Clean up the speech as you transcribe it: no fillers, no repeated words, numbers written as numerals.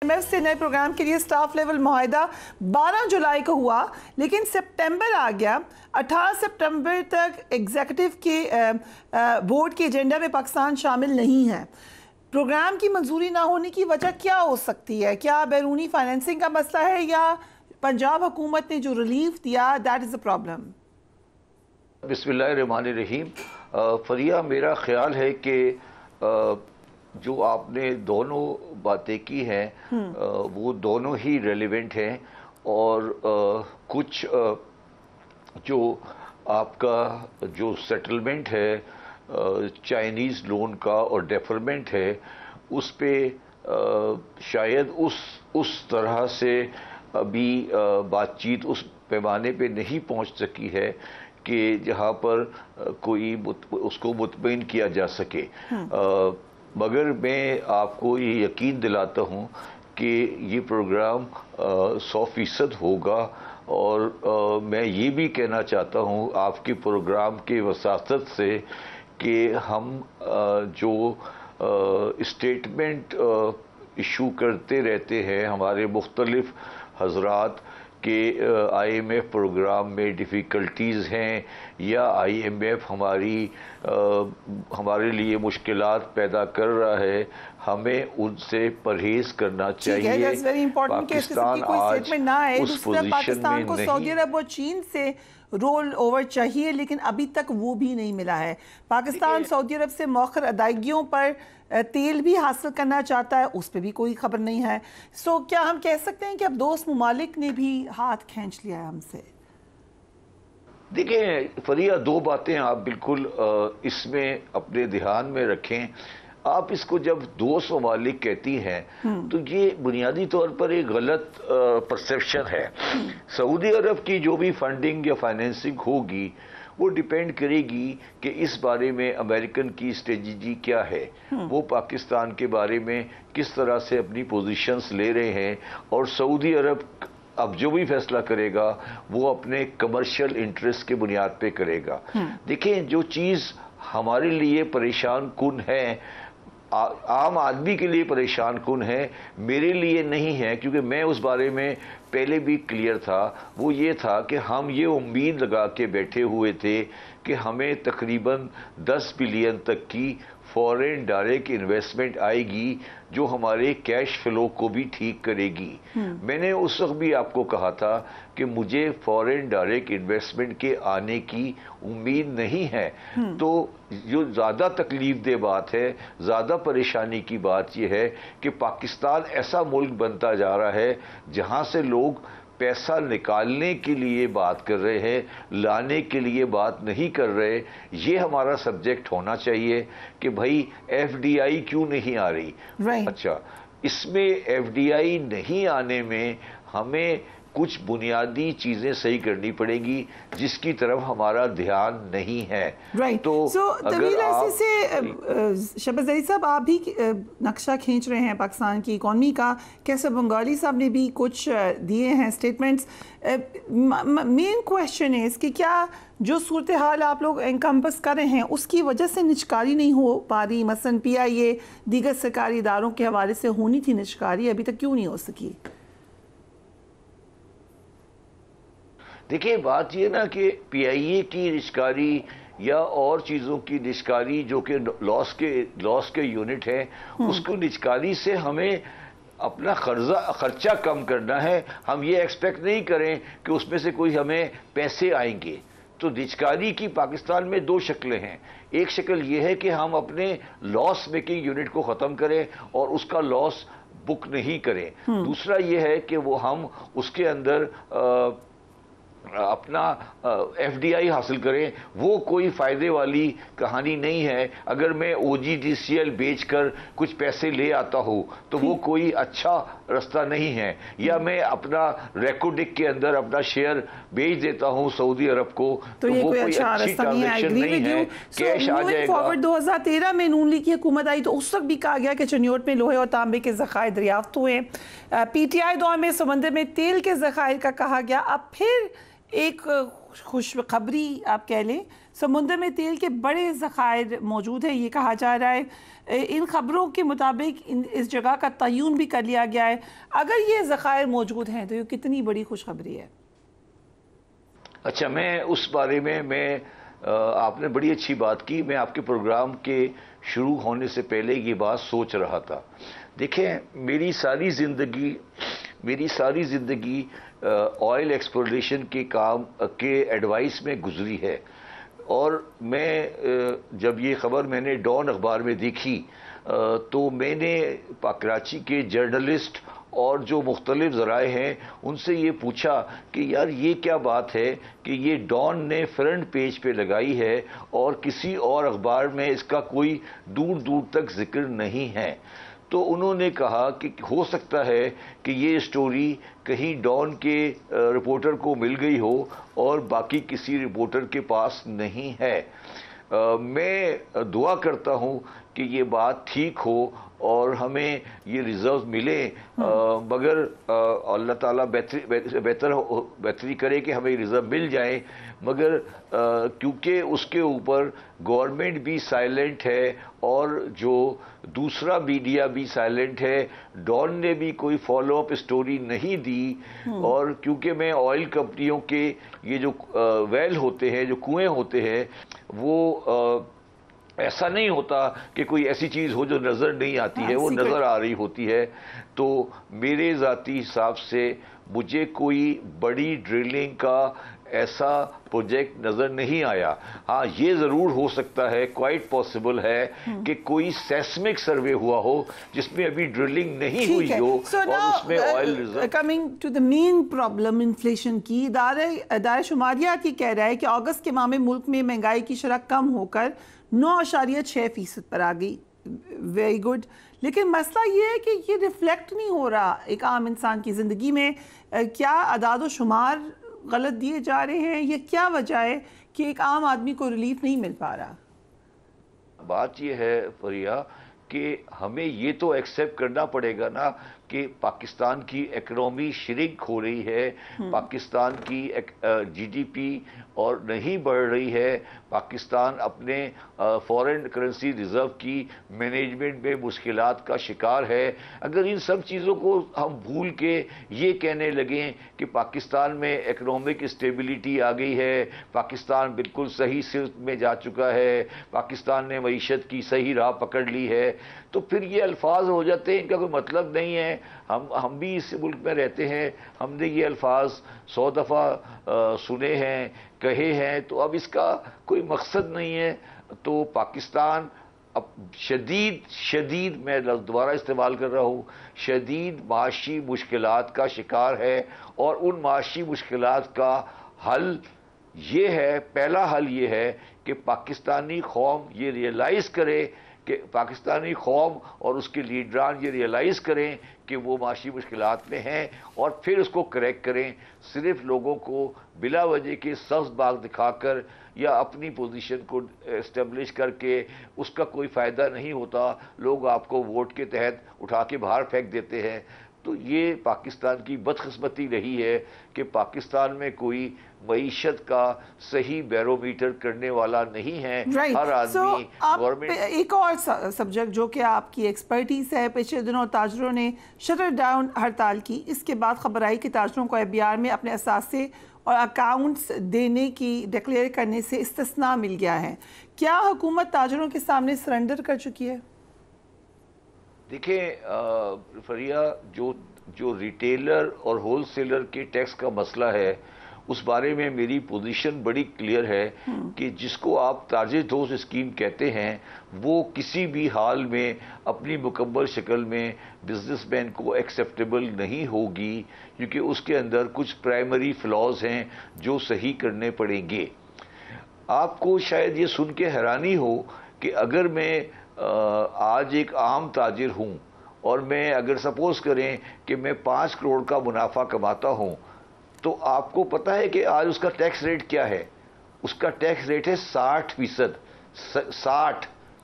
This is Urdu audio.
IMF سے نئے پروگرام کے لیے سٹاف لیول معاہدہ 12 جولائی کو ہوا، لیکن سپٹمبر آ گیا۔ 18 سپٹمبر تک ایگزیکٹو کے بورڈ کے ایجنڈا میں پاکستان شامل نہیں ہے۔ پروگرام کی منظوری نہ ہونے کی وجہ کیا ہو سکتی ہے؟ کیا بیرونی فائنینسنگ کا مسئلہ ہے یا پنجاب حکومت نے جو ریلیف دیا دیٹ از اے پرابلم؟ بسم اللہ الرحمن الرحیم۔ فریہ، میرا خیال ہے کہ جو آپ نے دونوں باتیں کی ہیں وہ دونوں ہی ریلیونٹ ہیں، اور کچھ جو آپ کا جو سیٹلمنٹ ہے چائنیز لون کا اور ڈیفرمنٹ ہے، اس پہ شاید اس طرح سے ابھی بات چیت اس پیمانے پہ نہیں پہنچ سکی ہے کہ جہاں پر کوئی اس کو مطمئن کیا جا سکے، مگر میں آپ کو یہ یقین دلاتا ہوں کہ یہ پروگرام 100% ہوگا، اور میں یہ بھی کہنا چاہتا ہوں آپ کے پروگرام کے وساطت سے کہ ہم جو اسٹیٹمنٹ ایشو کرتے رہتے ہیں ہمارے مختلف حضرات کہ IMF پروگرام میں ڈیفیکلٹیز ہیں یا IMF ہمارے لیے مشکلات پیدا کر رہا ہے، ہمیں ان سے پرہیز کرنا چاہیے۔ پاکستان آج اس پوزیشن میں نہیں۔ سعودی عرب اور چین سے رول اوور چاہیے، لیکن ابھی تک وہ بھی نہیں ملا ہے۔ پاکستان سعودی عرب سے مؤخر ادائیگیوں پر تیل بھی حاصل کرنا چاہتا ہے، اس پہ بھی کوئی خبر نہیں ہے۔ سو کیا ہم کہہ سکتے ہیں کہ اب دوست ممالک نے بھی ہاتھ کھینچ لیا ہے ہم سے؟ دیکھیں فریہ، دو باتیں آپ بالکل اس میں اپنے دھیان میں رکھیں۔ آپ اس کو جب دوست ممالک کہتی ہیں تو یہ بنیادی طور پر ایک غلط پرسیپشن ہے۔ سعودی عرب کی جو بھی فنڈنگ یا فائنینسنگ ہوگی وہ ڈیپینڈ کرے گی کہ اس بارے میں امریکن کی اسٹریٹجی کیا ہے، وہ پاکستان کے بارے میں کس طرح سے اپنی پوزیشنز لے رہے ہیں، اور سعودی عرب اب جو بھی فیصلہ کرے گا وہ اپنے کمرشل انٹرسٹ کے بنیاد پہ کرے گا۔ دیکھیں، جو چیز ہمارے لیے پریشان کن ہے، عام آدمی کے لیے پریشان کن ہے، میرے لیے نہیں ہے، کیونکہ میں اس بارے میں پہلے بھی کلیئر تھا۔ وہ یہ تھا کہ ہم یہ امید لگا کے بیٹھے ہوئے تھے کہ ہمیں تقریباً 10 بلین تک کی فورن ڈائریکٹ انویسٹمنٹ آئے گی جو ہمارے کیش فلو کو بھی ٹھیک کرے گی۔ میں نے اس وقت بھی آپ کو کہا تھا کہ مجھے فورن ڈائریکٹ انویسٹمنٹ کے آنے کی امید نہیں ہے۔ تو جو زیادہ تکلیف دہ بات ہے، زیادہ پریشانی کی بات یہ ہے کہ پاکستان ایسا ملک بنتا جا رہا ہے جہاں سے لوگ پیسہ نکالنے کے لیے بات کر رہے ہیں، لانے کے لیے بات نہیں کر رہے۔ یہ ہمارا سبجیکٹ ہونا چاہیے کہ بھائی FDI کیوں نہیں آ رہی؟ اچھا، اس میں FDI نہیں آنے میں ہمیں کچھ بنیادی چیزیں صحیح کرنی پڑیں گی جس کی طرف ہمارا دھیان نہیں ہے۔ تو طویل عرصے سے شہباز ظہیر صاحب آپ بھی نقشہ کھینچ رہے ہیں پاکستان کی اکانومی کا، کیسر بنگالی صاحب نے بھی کچھ دیے ہیں اسٹیٹمنٹس۔ مین کویسچن ہے کہ کیا جو صورتحال آپ لوگ انکمپس کر رہے ہیں اس کی وجہ سے نچکاری نہیں ہو پا رہی؟ مثلاً PIA دیگر سرکاری اداروں کے حوالے سے ہونی تھی نچکاری، ابھی تک کیوں نہیں ہو سکی؟ دیکھیں، بات یہ نا کہ PIA کی نشکاری یا اور چیزوں کی نشکاری جو کہ لاس کے یونٹ ہے، اس کو نشکاری سے ہمیں اپنا خرچہ کم کرنا ہے۔ ہم یہ ایکسپیکٹ نہیں کریں کہ اس میں سے کوئی ہمیں پیسے آئیں گے۔ تو نشکاری کی پاکستان میں دو شکلیں ہیں۔ ایک شکل یہ ہے کہ ہم اپنے لاس میکنگ یونٹ کو ختم کریں اور اس کا لاس بک نہیں کریں۔ دوسرا یہ ہے کہ وہ ہم اس کے اندر اپنا FDI حاصل کریں۔ وہ کوئی فائدے والی کہانی نہیں ہے۔ اگر میں OGDCL بیچ کر کچھ پیسے لے آتا ہوں تو وہ کوئی اچھا رستہ نہیں ہے، یا میں اپنا ریکوڈک کے اندر اپنا شیئر بیچ دیتا ہوں سعودی عرب کو تو وہ کوئی اچھی ٹرانزیکشن نہیں ہے، کیش آ جائے گا۔ 2013 میں نون لیگ کی حکومت آئی تو اس وقت بھی کہا گیا کہ چنیوٹ میں لوہے اور تانبے کے ذخائر دریافت ہوئے۔ PTI دور میں سمندر میں تیل کے ذخائر کا کہا گیا۔ اب پھر ایک خوشخبری آپ کہہ لیں، سمندر میں تیل کے بڑے ذخائر موجود ہیں یہ کہا جا رہا ہے. ان خبروں کے مطابق اس جگہ کا تعین بھی کر لیا گیا ہے. اگر یہ ذخائر موجود ہیں تو یہ کتنی بڑی خوشخبری ہے. اچھا، میں اس بارے میں آپ نے بڑی اچھی بات کی. میں آپ کے پروگرام کے شروع ہونے سے پہلے یہ بات سوچ رہا تھا. دیکھیں، میری ساری زندگی آئل ایکسپلوریشن کے کام کے ایڈوائس میں گزری ہے. اور میں جب یہ خبر میں نے ڈان اخبار میں دیکھی تو میں نے کراچی کے جرنلسٹ اور جو مختلف ذرائع ہیں ان سے یہ پوچھا کہ یار یہ کیا بات ہے کہ یہ ڈان نے فرنٹ پیج پہ لگائی ہے اور کسی اور اخبار میں اس کا کوئی دور دور تک ذکر نہیں ہے. تو انہوں نے کہا کہ ہو سکتا ہے کہ یہ اسٹوری کہیں ڈان کے رپورٹر کو مل گئی ہو اور باقی کسی رپورٹر کے پاس نہیں ہے. میں دعا کرتا ہوں کہ یہ بات ٹھیک ہو اور ہمیں یہ ریزرو ملے، مگر اللہ تعالیٰ بہتری کرے کہ ہمیں ریزرو مل جائیں. مگر کیونکہ اس کے اوپر گورنمنٹ بھی سائلنٹ ہے اور جو دوسرا میڈیا بھی سائلنٹ ہے، ڈان نے بھی کوئی فالو اپ اسٹوری نہیں دی. اور کیونکہ میں آئل کمپنیوں کے یہ جو ویل ہوتے ہیں، جو کنویں ہوتے ہیں، وہ ایسا نہیں ہوتا کہ کوئی ایسی چیز ہو جو نظر نہیں آتی ہے، وہ نظر آ رہی ہوتی ہے. تو میرے ذاتی حساب سے مجھے کوئی بڑی ڈرلنگ کا ایسا پروجیکٹ نظر نہیں آیا. ہاں، یہ ضرور ہو سکتا ہے، کوائٹ پاسبل ہے کہ کوئی سیسمک سروے ہوا ہو جس میں ابھی ڈرلنگ نہیں ہوئی ہو اور اس میں oil reserve. Coming to the main problem inflation کی، ادارہ شماریات یہ کہہ رہا ہے کہ اگست کے ماہ میں ملک میں مہنگائی کی شرح کم ہو کر 9.6% پر آ گئی. Very good. لیکن مسئلہ یہ ہے کہ یہ ریفلیکٹ نہیں ہو رہا ایک عام انسان کی زندگی میں. کیا اعداد و شمار غلط دیے جا رہے ہیں؟ یہ کیا وجہ ہے کہ ایک عام آدمی کو ریلیف نہیں مل پا رہا؟ بات یہ ہے فریہ کہ ہمیں یہ تو ایکسیپٹ کرنا پڑے گا نا کہ پاکستان کی اکنامی شرنک ہو رہی ہے، پاکستان کی جی ڈی پی اور نہیں بڑھ رہی ہے، پاکستان اپنے فورن کرنسی ریزرو کی مینجمنٹ میں مشکلات کا شکار ہے. اگر ان سب چیزوں کو ہم بھول کے یہ کہنے لگیں کہ پاکستان میں اکنامک اسٹیبلٹی آ گئی ہے، پاکستان بالکل صحیح سمت میں جا چکا ہے، پاکستان نے معیشت کی صحیح راہ پکڑ لی ہے، تو پھر یہ الفاظ ہو جاتے ہیں، ان کا کوئی مطلب نہیں ہے. ہم بھی اس ملک میں رہتے ہیں، ہم نے یہ الفاظ 100 دفعہ سنے ہیں، کہے ہیں، تو اب اس کا کوئی مقصد نہیں ہے. تو پاکستان اب شدید میں دوبارہ استعمال کر رہا ہوں، شدید معاشی مشکلات کا شکار ہے. اور ان معاشی مشکلات کا حل یہ ہے، پہلا حل یہ ہے کہ پاکستانی قوم یہ ریئلائز کرے کہ پاکستانی قوم اور اس کے لیڈران یہ ریئلائز کریں کہ وہ معاشی مشکلات میں ہیں اور پھر اس کو کریکٹ کریں. صرف لوگوں کو بلا وجہ کے سبز باغ دکھا کر یا اپنی پوزیشن کو اسٹیبلش کر کے اس کا کوئی فائدہ نہیں ہوتا. لوگ آپ کو ووٹ کے تحت اٹھا کے باہر پھینک دیتے ہیں. تو یہ پاکستان کی بدقسمتی رہی ہے کہ پاکستان میں کوئی معیشت کا صحیح بیرومیٹر کرنے والا نہیں ہے. ہر آدمی گورنمنٹ. ایک اور سبجیکٹ جو کہ آپ کی ایکسپرٹیز ہے، پچھلے دنوں تاجروں نے شٹر ڈاؤن ہڑتال کی، اس کے بعد خبر آئی کہ تاجروں کو IBR میں اپنے اثاثے اور اکاؤنٹس دینے کی ڈکلیئر کرنے سے استثناء مل گیا ہے. کیا حکومت تاجروں کے سامنے سرنڈر کر چکی ہے؟ دیکھیں فریہ، جو ریٹیلر اور ہول سیلر کے ٹیکس کا مسئلہ ہے اس بارے میں میری پوزیشن بڑی کلیئر ہے کہ جس کو آپ تاجر دوست اسکیم کہتے ہیں وہ کسی بھی حال میں اپنی مکمل شکل میں بزنس مین کو ایکسیپٹیبل نہیں ہوگی، کیونکہ اس کے اندر کچھ پرائمری فلاز ہیں جو صحیح کرنے پڑیں گے. آپ کو شاید یہ سن کے حیرانی ہو کہ اگر میں آج ایک عام تاجر ہوں اور میں اگر سپوز کریں کہ میں 5 کروڑ کا منافع کماتا ہوں، تو آپ کو پتہ ہے کہ آج اس کا ٹیکس ریٹ کیا ہے؟ اس کا ٹیکس ریٹ ہے 60%. 60